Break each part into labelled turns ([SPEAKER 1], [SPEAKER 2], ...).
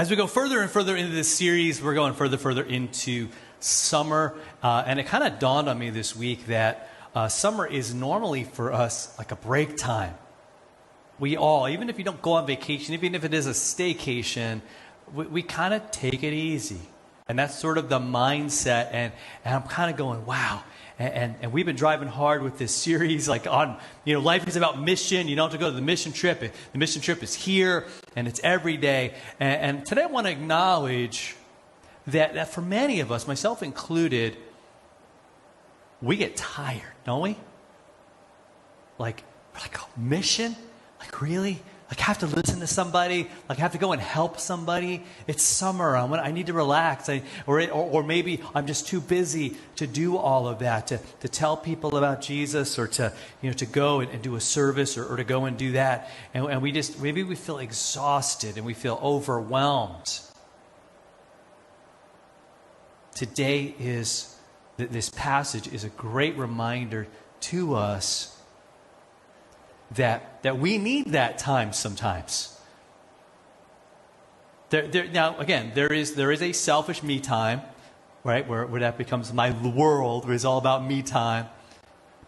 [SPEAKER 1] As we go further and further into this series, we're going further into summer. And it kind of dawned on me this week that summer is normally for us like a break time. We all, even if you don't go on vacation, even if it is a staycation, we kind of take it easy. And that's sort of the mindset. And I'm kind of going, wow. And we've been driving hard with this series, like on, life is about mission. You don't have to go to the mission trip. The mission trip is here, and it's every day. And today I want to acknowledge that for many of us, myself included, we get tired, don't we? Like mission? Like, really? Like, I have to listen to somebody? Like, I have to go and help somebody? It's summer. I need to relax. Or maybe I'm just too busy to do all of that, to tell people about Jesus, or to go and do a service, or to go and do that. And maybe we feel exhausted and we feel overwhelmed. Today this passage is a great reminder to us that we need that time sometimes. Now, again, there is a selfish me time, right, where that becomes my world, where it's all about me time.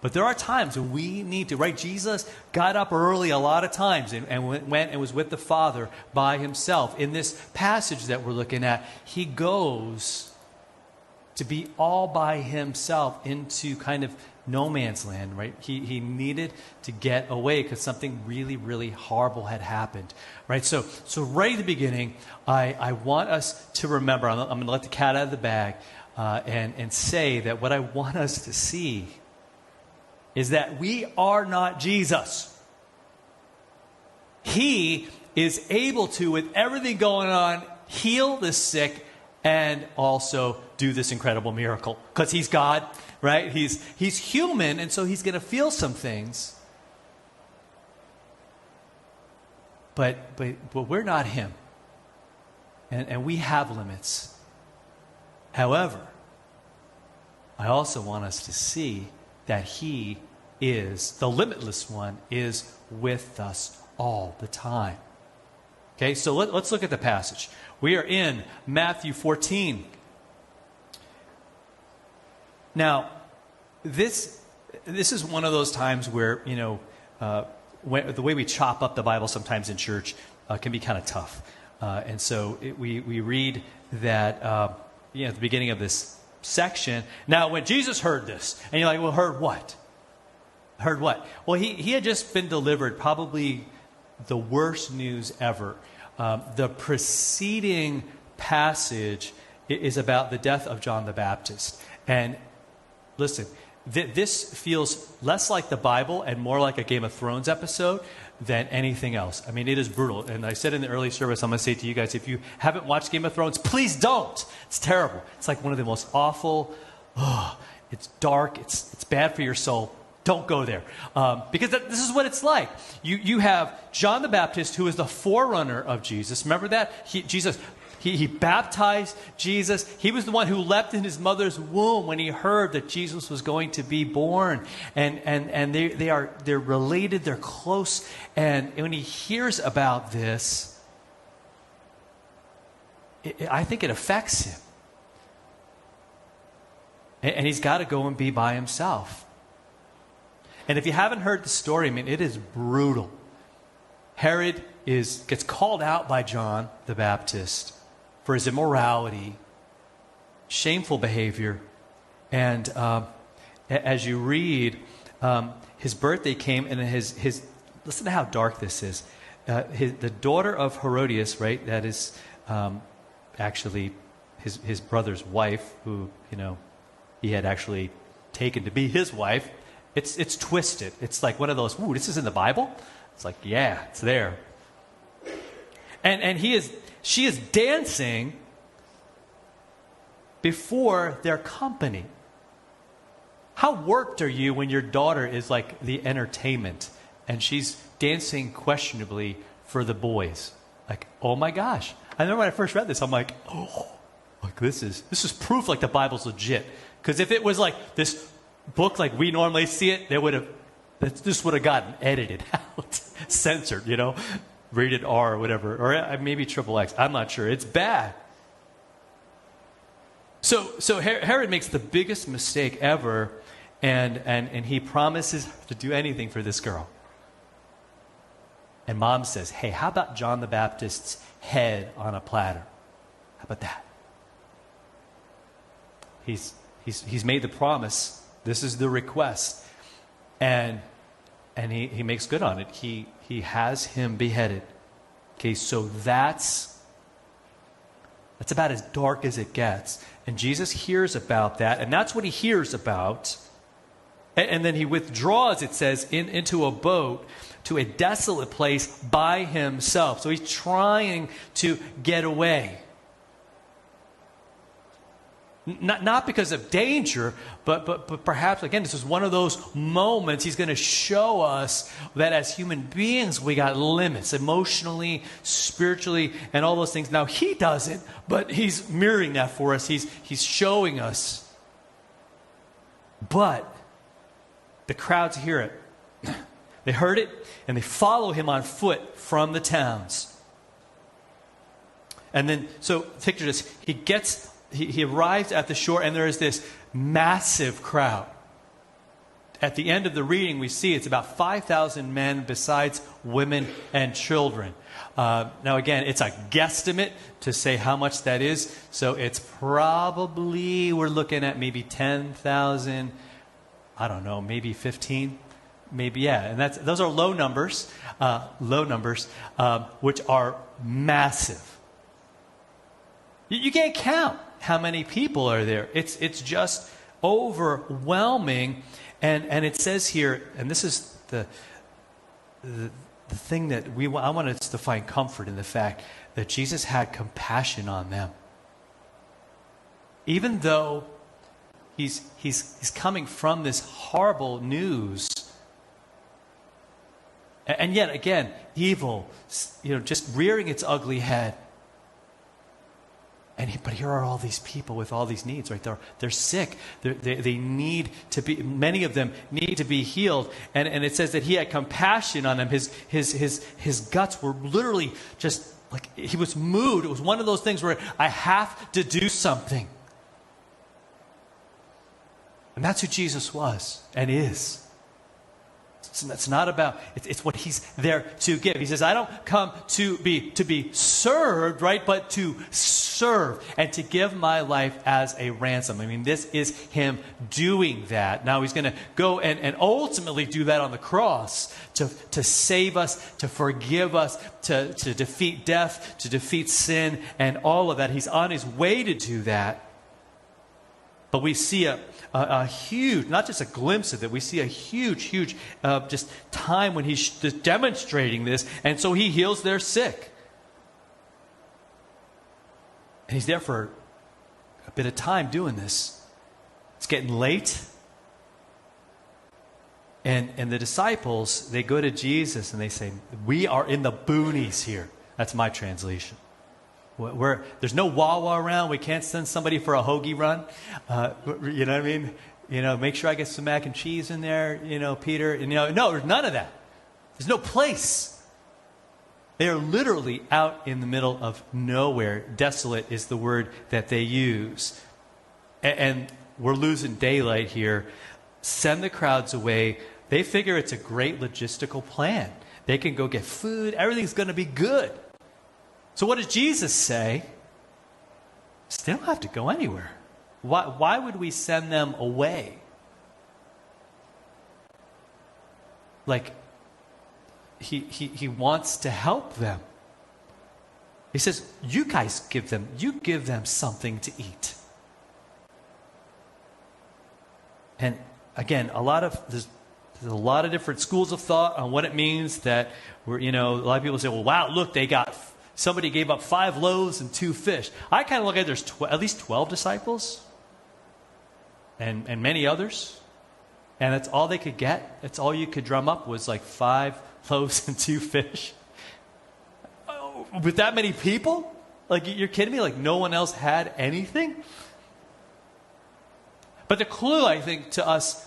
[SPEAKER 1] But there are times when we need to, right? Jesus got up early a lot of times and went and was with the Father by himself. In this passage that we're looking at, he goes to be all by himself into kind of no man's land, right? He needed to get away because something really, really horrible had happened, right? So right at the beginning, I want us to remember, I'm going to let the cat out of the bag and say that what I want us to see is that we are not Jesus. He is able to, with everything going on, heal the sick and also do this incredible miracle because he's God. Right? He's human, and so he's going to feel some things. But we're not him. And we have limits. However, I also want us to see that he is, the limitless one, is with us all the time. Okay, so let's look at the passage. We are in Matthew 14. Now, this is one of those times where, the way we chop up the Bible sometimes in church can be kind of tough. And so we read that, at the beginning of this section, now when Jesus heard this, and you're like, well, heard what? Heard what? Well, he had just been delivered probably the worst news ever. The preceding passage is about the death of John the Baptist. And listen, this feels less like the Bible and more like a Game of Thrones episode than anything else. I mean, it is brutal. And I said in the early service, I'm going to say to you guys, if you haven't watched Game of Thrones, please don't. It's terrible. It's like one of the most awful, it's dark, it's bad for your soul. Don't go there. Because this is what it's like. You have John the Baptist, who is the forerunner of Jesus. Remember that? He baptized Jesus. He was the one who leapt in his mother's womb when he heard that Jesus was going to be born. And they're related, they're close. And when he hears about this, I think it affects him. And he's got to go and be by himself. And if you haven't heard the story, I mean, it is brutal. Herod gets called out by John the Baptist for his immorality, shameful behavior. And as you read, his birthday came, and his listen to how dark this is. The daughter of Herodias, right, that is actually his brother's wife, who, he had actually taken to be his wife. It's twisted. It's like one of those, ooh, this is in the Bible? It's like, yeah, it's there. And she is dancing before their company. How warped are you when your daughter is like the entertainment and she's dancing questionably for the boys? Like, oh my gosh. I remember when I first read this, I'm like, oh, like this is proof like the Bible's legit. Because if it was like this book like we normally see it, this would have gotten edited out, censored, rated R or whatever, or maybe triple X. I'm not sure. It's bad. So Herod makes the biggest mistake ever, and he promises to do anything for this girl. And mom says, hey, how about John the Baptist's head on a platter? How about that? He's made the promise. This is the request. And he makes good on it. He has him beheaded. Okay, so that's about as dark as it gets. And Jesus hears about that, and that's what he hears about. And then he withdraws, it says, into a boat to a desolate place by himself. So he's trying to get away. Not because of danger, but perhaps, again, this is one of those moments he's going to show us that as human beings, we got limits, emotionally, spiritually, and all those things. Now, he doesn't, but he's mirroring that for us. He's showing us. But the crowds hear it. They heard it, and they follow him on foot from the towns. And then, so picture this. He arrives at the shore, and there is this massive crowd. At the end of the reading, we see it's about 5,000 men besides women and children. Now, again, it's a guesstimate to say how much that is. So it's probably, we're looking at maybe 10,000, I don't know, maybe 15, maybe, yeah. And those are low numbers, which are massive. You can't count how many people are there. It's just overwhelming. And it says here, and this is the thing that I want us to find comfort in the fact that Jesus had compassion on them. Even though he's coming from this horrible news, and yet again, evil, just rearing its ugly head. But here are all these people with all these needs, right? They're sick. They need to be, many of them need to be healed. And it says that he had compassion on them. His guts were literally just like, he was moved. It was one of those things where I have to do something. And that's who Jesus was and is. It's not about, it's what he's there to give. He says, I don't come to be served, right? But to serve and to give my life as a ransom. I mean, this is him doing that. Now he's going to go and ultimately do that on the cross to save us, to forgive us, to defeat death, to defeat sin, and all of that. He's on his way to do that. But we see a huge, not just a glimpse of it, we see a huge just time when he's just demonstrating this. And so he heals their sick. And he's there for a bit of time doing this. It's getting late. And the disciples, they go to Jesus and they say, we are in the boonies here. That's my translation. There's no Wawa around. We can't send somebody for a hoagie run. You know what I mean? Make sure I get some mac and cheese in there, Peter. And, no, there's none of that. There's no place. They are literally out in the middle of nowhere. Desolate is the word that they use. And we're losing daylight here. Send the crowds away. They figure it's a great logistical plan. They can go get food. Everything's going to be good. So what does Jesus say? They don't have to go anywhere. Why would we send them away? Like, he wants to help them. He says, you give them something to eat. And again, there's a lot of different schools of thought on what it means that a lot of people say, well, wow, look, somebody gave up 5 loaves and 2 fish. I kind of look at it, there's at least 12 disciples and many others. And that's all they could get. That's all you could drum up was like 5 loaves and 2 fish. With that many people? Like, you're kidding me? Like, no one else had anything? But the clue, I think, to us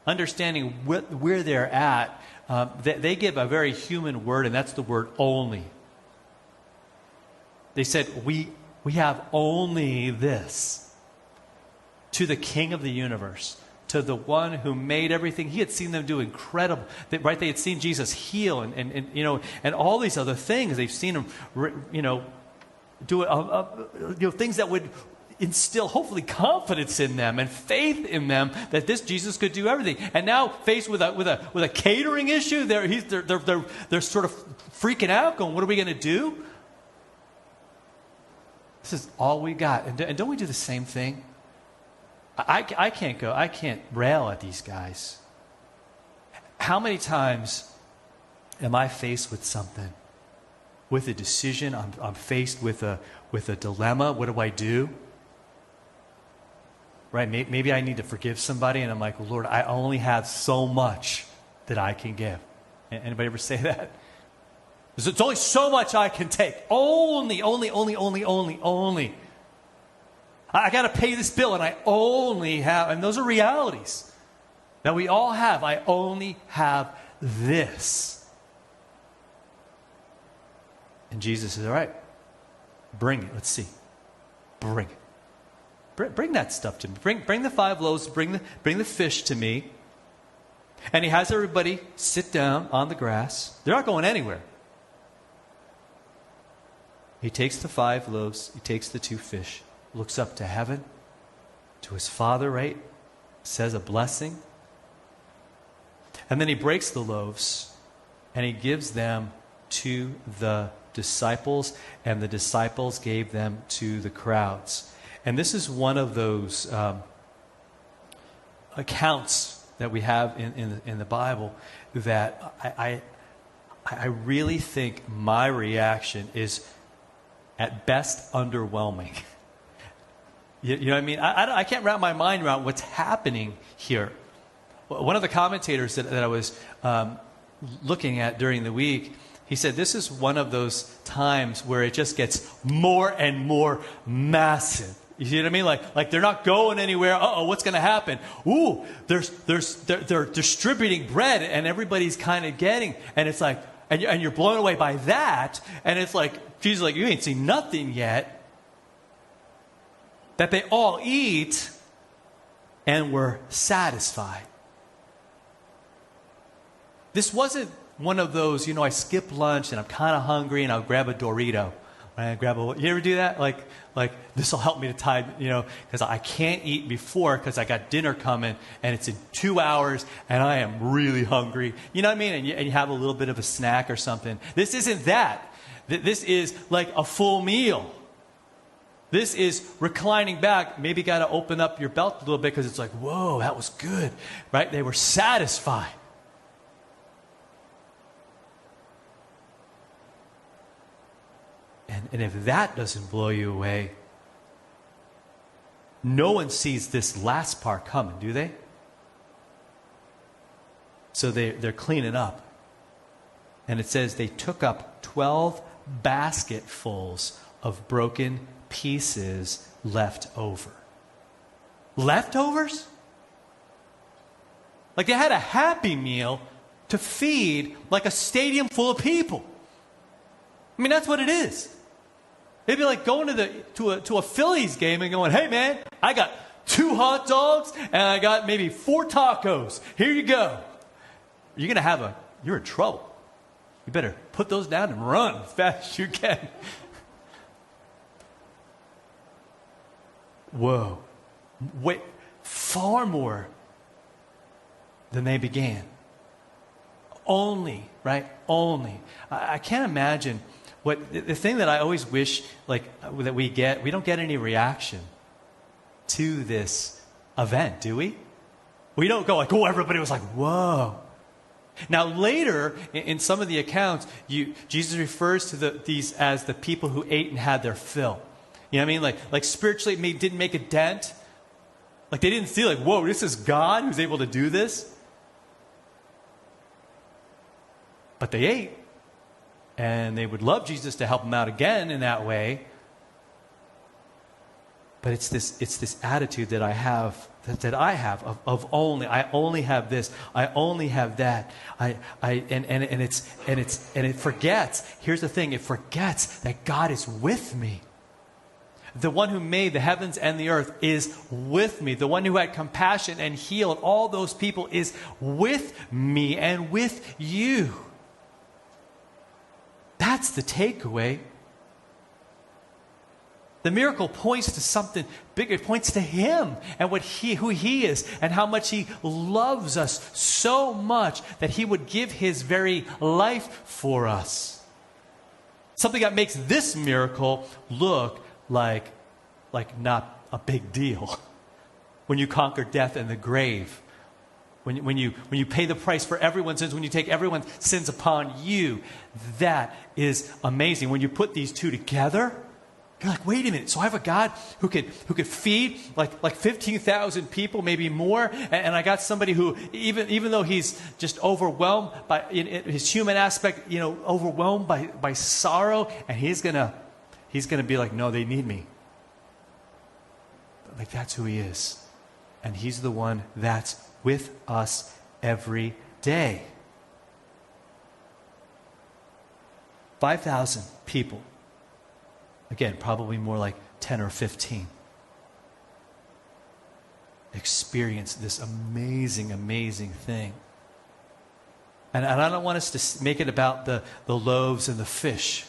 [SPEAKER 1] understanding where they're at they give a very human word, and that's the word only. They said, we have only this. To the King of the universe, to the one who made everything. He had seen them do incredible, right? They had seen Jesus heal and all these other things. They've seen him, do things that would instill hopefully confidence in them and faith in them that this Jesus could do everything. And now faced with a catering issue, they're sort of freaking out, going, "What are we going to do? This is all we got." And don't we do the same thing? I can't rail at these guys. How many times am I faced with something, with a decision? I'm faced with a dilemma. What do I do? Right? Maybe I need to forgive somebody, and I'm like, "Lord, I only have so much that I can give." Anybody ever say that? It's only so much I can take. Only. I got to pay this bill, and I only have, and those are realities that we all have. I only have this. And Jesus says, "All right, bring it. Let's see. Bring it. Bring that stuff to me. Bring the 5 loaves, bring the fish to me." And he has everybody sit down on the grass. They're not going anywhere. He takes the 5 loaves, he takes the 2 fish, looks up to heaven, to his Father, right? Says a blessing. And then he breaks the loaves and he gives them to the disciples, and the disciples gave them to the crowds. And this is one of those accounts that we have in the Bible that I really think my reaction is at best underwhelming. You know what I mean? I can't wrap my mind around what's happening here. One of the commentators that I was looking at during the week, he said this is one of those times where it just gets more and more massive. You see what I mean? Like they're not going anywhere. Uh-oh, what's going to happen? Ooh, they're distributing bread, and everybody's kind of getting, and it's like, and you're blown away by that, and it's like, Jesus is like, you ain't seen nothing yet. That they all eat and were satisfied. This wasn't one of those, I skip lunch and I'm kind of hungry and I'll grab a Dorito. You ever do that? Like this will help me to tide, because I can't eat before because I got dinner coming and it's in 2 hours and I am really hungry. You know what I mean? And you have a little bit of a snack or something. This isn't that. This is like a full meal. This is reclining back. Maybe got to open up your belt a little bit because it's like, whoa, that was good, right? They were satisfied. And if that doesn't blow you away, no one sees this last part coming, do they? So they're cleaning up. And it says they took up 12 basketfuls of broken pieces left over. Leftovers? Like they had a Happy Meal to feed like a stadium full of people. I mean, that's what it is. It'd be like going to a Phillies game and going, "Hey man, I got 2 hot dogs and I got maybe 4 tacos. Here you go." You're in trouble. You better put those down and run as fast as you can. Whoa. Wait, far more than they began. Only, right? Only. I can't imagine the thing that I always wish that we don't get any reaction to this event, do we? We don't go like, "Oh, everybody was like, whoa." Now later, in some of the accounts, Jesus refers to these as the people who ate and had their fill. You know what I mean? Like spiritually it didn't make a dent. Like they didn't see like, whoa, this is God who's able to do this. But they ate. And they would love Jesus to help them out again in that way. But it's this attitude that I have that I have of only. I only have this. I only have that. And it forgets. Here's the thing. It forgets that God is with me. The one who made the heavens and the earth is with me. The one who had compassion and healed all those people is with me and with you. That's the takeaway. The miracle points to something bigger. It points to Him and who He is and how much He loves us so much that He would give His very life for us. Something that makes this miracle look like not a big deal. When you conquer death and the grave. When you pay the price for everyone's sins, when you take everyone's sins upon you, that is amazing. When you put these two together, you're like, wait a minute. So I have a God who could feed like 15,000 people, maybe more, and I got somebody who even though he's just overwhelmed by in his human aspect, overwhelmed by sorrow, and he's gonna be like, no, they need me. Like that's who He is, and He's the one that's with us every day. 5,000 people. Again, probably more like 10 or 15. Experience this amazing, amazing thing. And I don't want us to make it about the loaves and the fish.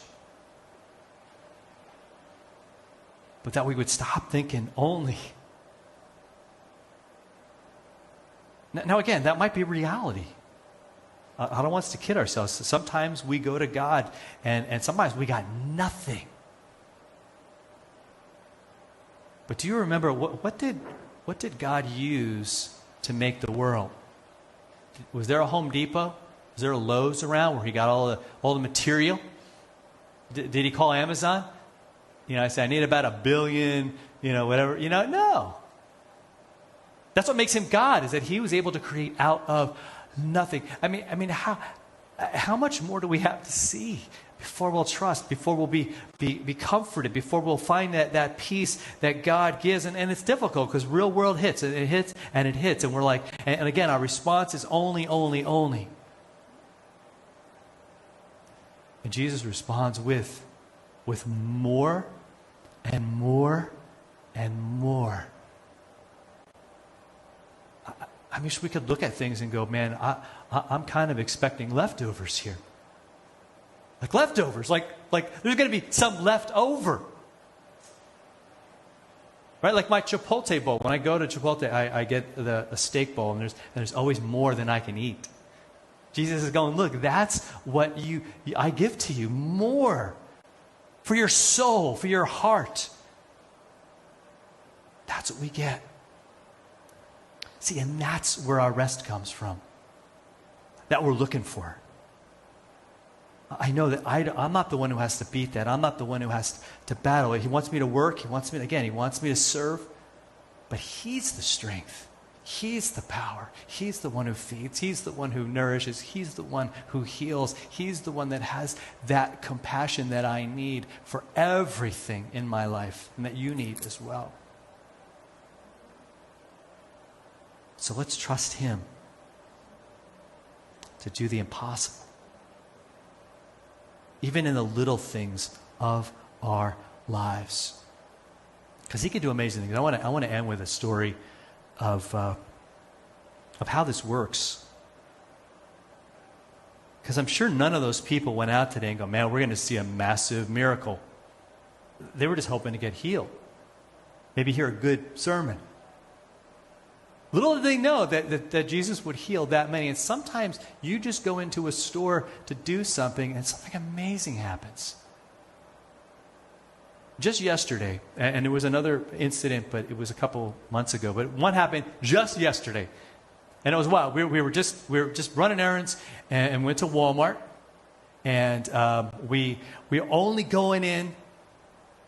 [SPEAKER 1] But that we would stop thinking only. Now again, that might be reality. I don't want us to kid ourselves. Sometimes we go to God and sometimes we got nothing. But do you remember what did God use to make the world? Was there a Home Depot? Was there a Lowe's around where He got all the material? Did He call Amazon? I say I need about 1 billion, whatever. No. That's what makes Him God, is that He was able to create out of nothing. I mean, how much more do we have to see before we'll trust, before we'll be comforted, before we'll find that peace that God gives? And it's difficult because real world hits, and it hits, and it hits. And we're like, and again, our response is only. And Jesus responds with more and more and more. I wish we could look at things and go, man, I'm kind of expecting leftovers here. Like leftovers, like there's going to be some left over. Right? Like my Chipotle bowl. When I go to Chipotle, I get a steak bowl, and there's always more than I can eat. Jesus is going, look, that's what I give to you, more. For your soul, for your heart. That's what we get. See, and that's where our rest comes from. That we're looking for. I know that I'm not the one who has to beat that. I'm not the one who has to battle it. He wants me to work. He wants me to serve. But He's the strength. He's the power. He's the one who feeds. He's the one who nourishes. He's the one who heals. He's the one that has that compassion that I need for everything in my life and that you need as well. So let's trust Him to do the impossible. Even in the little things of our lives. Because He can do amazing things. I want to end with a story of how this works. Because I'm sure none of those people went out today and go, man, we're going to see a massive miracle. They were just hoping to get healed. Maybe hear a good sermon. Little did they know that Jesus would heal that many. And sometimes you just go into a store to do something and something amazing happens. Just yesterday, and there was another incident, but it was a couple months ago, but one happened just yesterday. And it was wild. We were just running errands and went to Walmart. And we only going in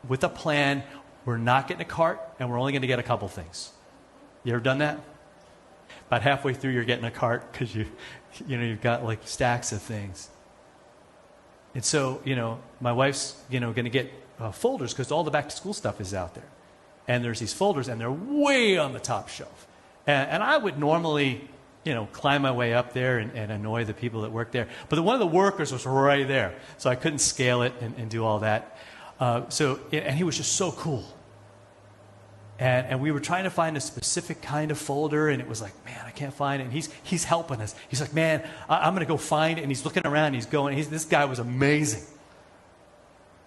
[SPEAKER 1] with a plan. We're not getting a cart, and we're only going to get a couple things. You ever done that? About halfway through, you're getting a cart because you've got like stacks of things. And so, my wife's, going to get folders because all the back-to-school stuff is out there. And there's these folders, and they're way on the top shelf. And I would normally, climb my way up there and annoy the people that work there. But one of the workers was right there. So I couldn't scale it and do all that. And he was just so cool. And we were trying to find a specific kind of folder, and it was like, man, I can't find it. And he's helping us. He's like, man, I'm going to go find it. And he's looking around, and he's going. This guy was amazing.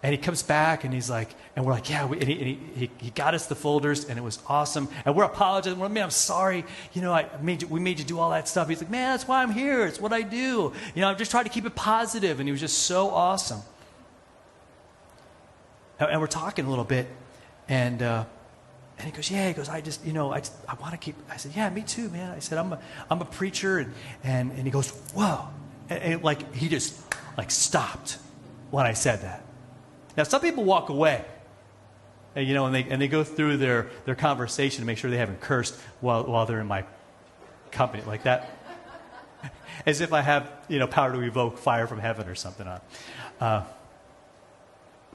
[SPEAKER 1] And he comes back, and he's like, and we're like, yeah. And he got us the folders, and it was awesome. And we're apologizing. We're like, man, I'm sorry. We made you do all that stuff. He's like, man, that's why I'm here. It's what I do. I'm just trying to keep it positive. And he was just so awesome. And we're talking a little bit, and he goes, yeah. He goes, I want to keep. I said, yeah, me too, man. I said, I'm a preacher, and he goes, whoa, and like he just like stopped when I said that. Now some people walk away, and they go through their conversation to make sure they haven't cursed while they're in my company like that, as if I have power to evoke fire from heaven or something on.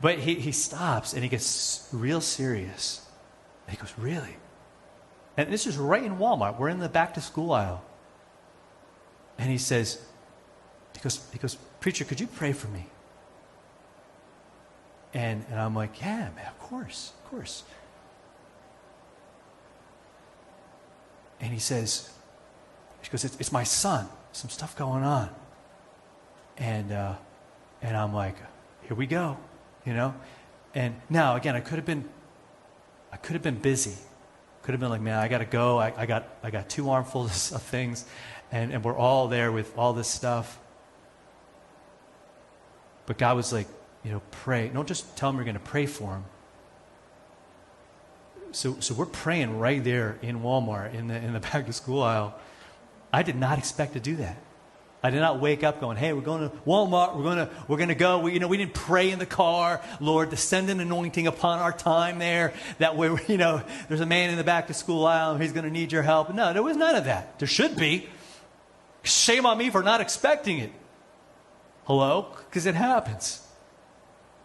[SPEAKER 1] But he stops and he gets real serious. And he goes, really? And this is right in Walmart. We're in the back to school aisle. And he goes, preacher, could you pray for me? And I'm like, yeah, man, of course. And he goes, it's my son. Some stuff going on. And I'm like, here we go. And now again, I could have been busy. Could have been like, man, I got to go. I got 2 armfuls of things, and we're all there with all this stuff. But God was like, pray. Don't just tell him you're going to pray for him. So we're praying right there in Walmart in the back to school aisle. I did not expect to do that. I did not wake up going, hey, we're going to Walmart. We're going to go. We didn't pray in the car. Lord, descend an anointing upon our time there. That way, there's a man in the back of school aisle and he's going to need your help. No, there was none of that. There should be. Shame on me for not expecting it. Hello? Because it happens.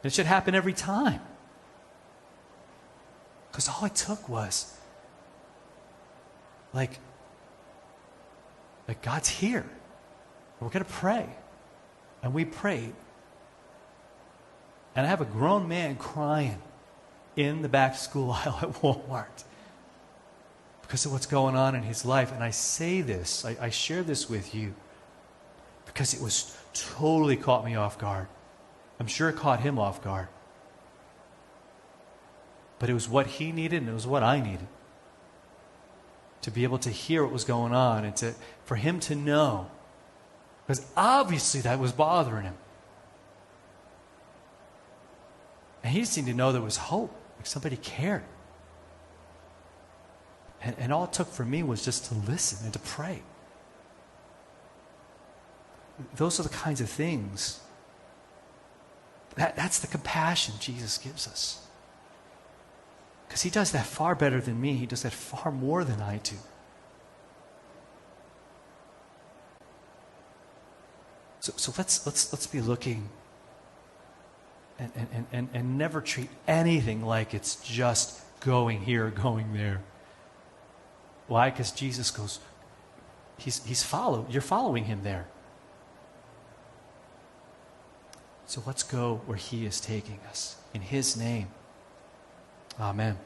[SPEAKER 1] It should happen every time. Because all it took was, like God's here. We're going to pray. And we prayed. And I have a grown man crying in the back school aisle at Walmart because of what's going on in his life. And I say this, I share this with you because it was totally caught me off guard. I'm sure it caught him off guard. But it was what he needed and it was what I needed. To be able to hear what was going on and for him to know. Because obviously that was bothering him. And he just needed to know there was hope. Like somebody cared. And all it took for me was just to listen and to pray. Those are the kinds of things. That's the compassion Jesus gives us. Because he does that far better than me. He does that far more than I do. So let's be looking and never treat anything like it's just going here, going there. Why? Because Jesus goes, you're following him there. So let's go where he is taking us. In his name. Amen.